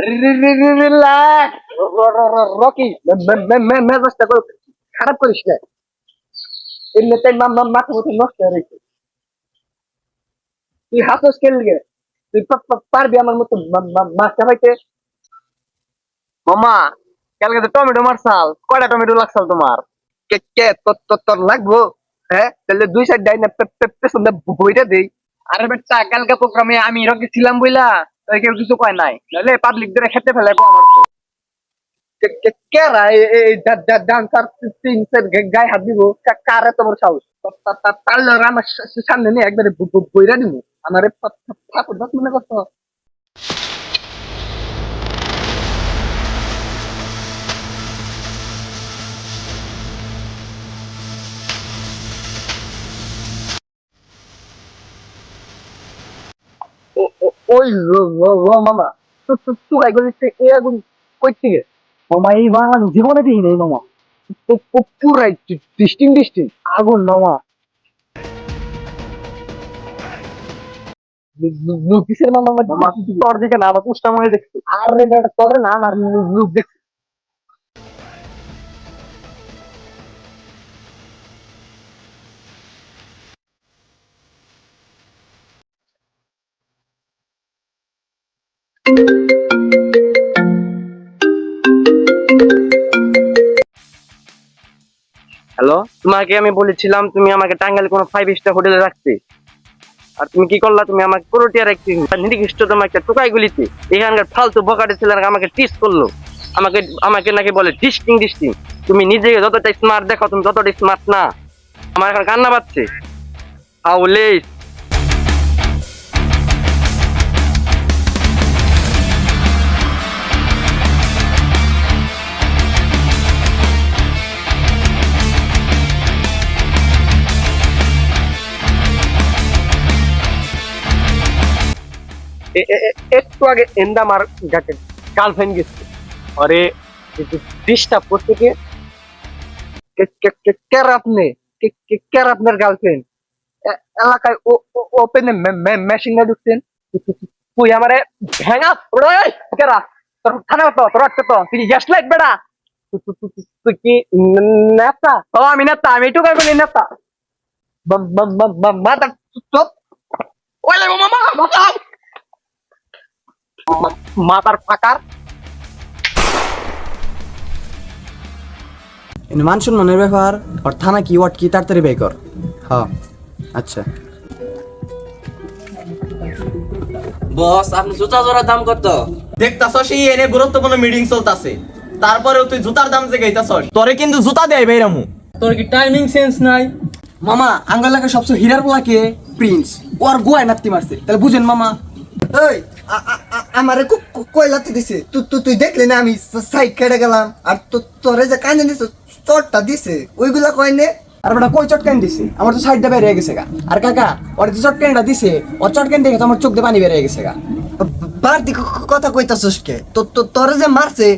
Relax Rocky, মেজাজটা খারাপ করিস না। এমনিতে মাথা মতো নষ্ট হয়ে রয়েছে। তুই হাসস খেলবে, তুই পারবি আমার মতো মাছ খাইতে? মামা কালকে তো টমেটো মারছাল, কয়টা টমেটো লাগছাল তোমার? কে কে তোর লাগবো? হ্যাঁ, তাহলে দুই সাইড ডাই না পেছন বইটা দেই। আরে বেটা কালকে প্রোগ্রামে আমি রকি ছিলাম বইলা তাই কেউ কিছু কয় নাই, নাহলে পাবলিক ধরে খেতে ফেলে আমার তো। কেরা এই ডান্সার তিন গায়ে হাত দিব? কারে তোমার সাহস? তাহলে আমার সামনে নিয়ে একবারে বইরা দিব। আমার ঠাকুর দাস মনে করতো? ওই মামা, তুই বলিস এ আগুন কই থেকে? মামা এই বাংলা জীবনে দিই নেই মামা। পুরাই ডিস্টিং আগুন মামা। কিসের মামা? মামা তোর দিকে না, আমার পুষ্টা মনে দেখছি। আরে বেটা তোর না, আমার লুক দেখছি। হ্যালো, তোমাকে আমি বলেছিলাম তুমি আমাকে টাঙ্গাইলে কোনো 5 স্টার হোটেলে রাখতে, আর তুমি কি করলা? তুমি আমাকে করটিয়ার একটি নির্দিষ্ট তোমাকে টোকাই গুলিতে এখানকার ফালতু বকাটে ছেলেরা আমাকে টিস করলো। আমাকে আমাকে নাকি বলে ডিস্টিং। তুমি নিজেকে যতটা স্মার্ট দেখো, তুমি ততটা স্মার্ট না। আমার এখন কান্না পাচ্ছে। হাউলে একটু আগে এন্দা আমার গার্লফ্রেন্ড গেছে। আরে ডিস্টার্ব করতে কে? কের আপনি? কের আপনার গার্লফ্রেন্ড? এলাকায় ওপেনে মেশিন না ঢুকছেন? তুই আমারে ভেঙা কেরা? তোর থানা তো তোর আজকে তো তুই গ্যাস লাইট বেড়া। তুই কি নেতা? ও আমি নেতা, আমি একটু বলি নেতা। মাথা চুপ। ওলে মামা বাঁচাও। মাথার ফাকার। মান সম্মানের ব্যাপার, আর থানা কি ওয়াট কি তাড়াতাড়ি বের কর। হ্যাঁ আচ্ছা বস, আপনি জুতা জোড়ার দাম কত? দেখতাছস এই এনে গুরুত্বপূর্ণ মিটিং চলতেছে, তারপরেও তুই জুতার দাম যে গাইতাছস। তোরে কিন্তু জুতা দেয় বেরামু। তোর কি টাইমিং সেন্স নাই? মামা, আঙ্গাল লাগে সবচেয়ে হীরার বলাকে প্রিন্স ও আর গোয়ায় নাতি মারছে, তাহলে বুঝেন মামা। ওই আমারে কয়লাতে দিছে, তুই দেখলি না আমি সাইড কেটে গেলাম, আর তোরে যে কানে দিছে চটটা দিছে ওইগুলা কয়নে? আর বেটা কই চটকান দিছে? আমার তো সাইডটা বেরিয়ে গেছে গা। আর কাকা ওর যে চটকানটা দিছে, ওর চটকান দেখে তো আমার চোখ দিয়ে পানি বেরিয়ে গেছে গা। বাড়তি কথা কইতাছস কে? তোরে যে মারছে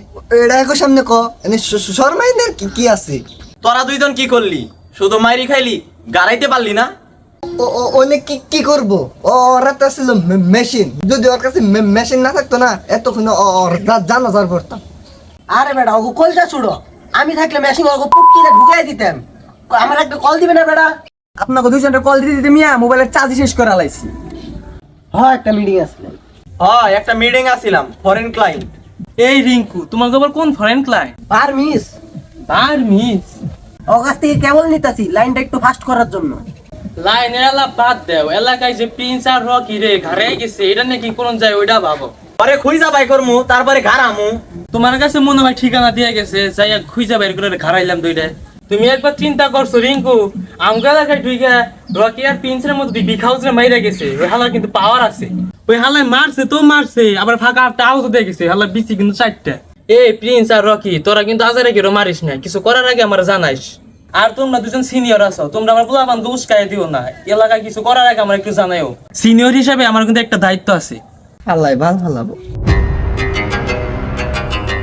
এটা একো সামনে ক, এনে শর্মাইনের কি আছে? তোরা দুইজন কি করলি? শুধু মাইরি খাইলি, গাড়াইতে পারলি না? ওনে কি করবো? ওরা তো ছিল মেশিন, যদি ওর কাছে মেশিন না থাকতো না এতক্ষণ ওর জানাজার করতাম। আরে বেটা ওগো কলটা ছুড়ো, আমি থাকলে মেশিন ওগো পুটকিতে ঢুকাই দিতাম। আমার একটা কল দিবে না বেটা? আপনাকে দুইজনের কল দিতে দিতে মিয়া মোবাইলের চার্জ শেষ করে লাইছি। হ্যাঁ, একটা মিটিং আসলে। হ্যাঁ, একটা মিটিং আসিলাম, ফরেন ক্লায়েন্ট। এই রিঙ্কু, তোমার আবার কোন ফরেন ক্লায়েন্ট? পারমিস পারমিস? ওর কাছ থেকে কেবল নিতাছি লাইনটা একটু ফাস্ট করার জন্য। লাইনের আলাপ বাদ দেও, এলাকায় যে প্রিন্স আর রকি রে ঘাড়ে গেছে, এটা নাকি কোন যায় ওইটা ভাবো। পরে খুঁজা বাই করমু, তারপরে ঘাড়ামু। তোমার কাছে মনে হয় ঠিকানা দিয়ে গেছে, যাই খুঁজা বের করে ঘাড়াইলাম দুইটা। তুমি একবার চিন্তা করছো রিঙ্কু, আমগা এলাকায় ঢুইকা রকি আর প্রিন্সের মধ্যে বিখাউজরে মাইরা গেছে। ওই হালার কিন্তু পাওয়ার আছে। ওই হালায় মারছে তো মারছে, আবার ফাঁকা একটা আউজ দিয়ে গেছে। হালার বিচি কিন্তু 4টা। এই প্রিন্স আর রকি, তোরা কিন্তু আজারে কেউ মারিস না, কিছু করার আগে আমার জানাইস। আর তোমরা দুজন সিনিয়র আছো, তোমরা আমার পোলাপান উস্কাই দিও না। এলাকায় কিছু করার আগে আমার একটু জানাইও। সিনিয়র হিসাবে আমার কিন্তু একটা দায়িত্ব আছে। আল্লাহ ভালো ভালো।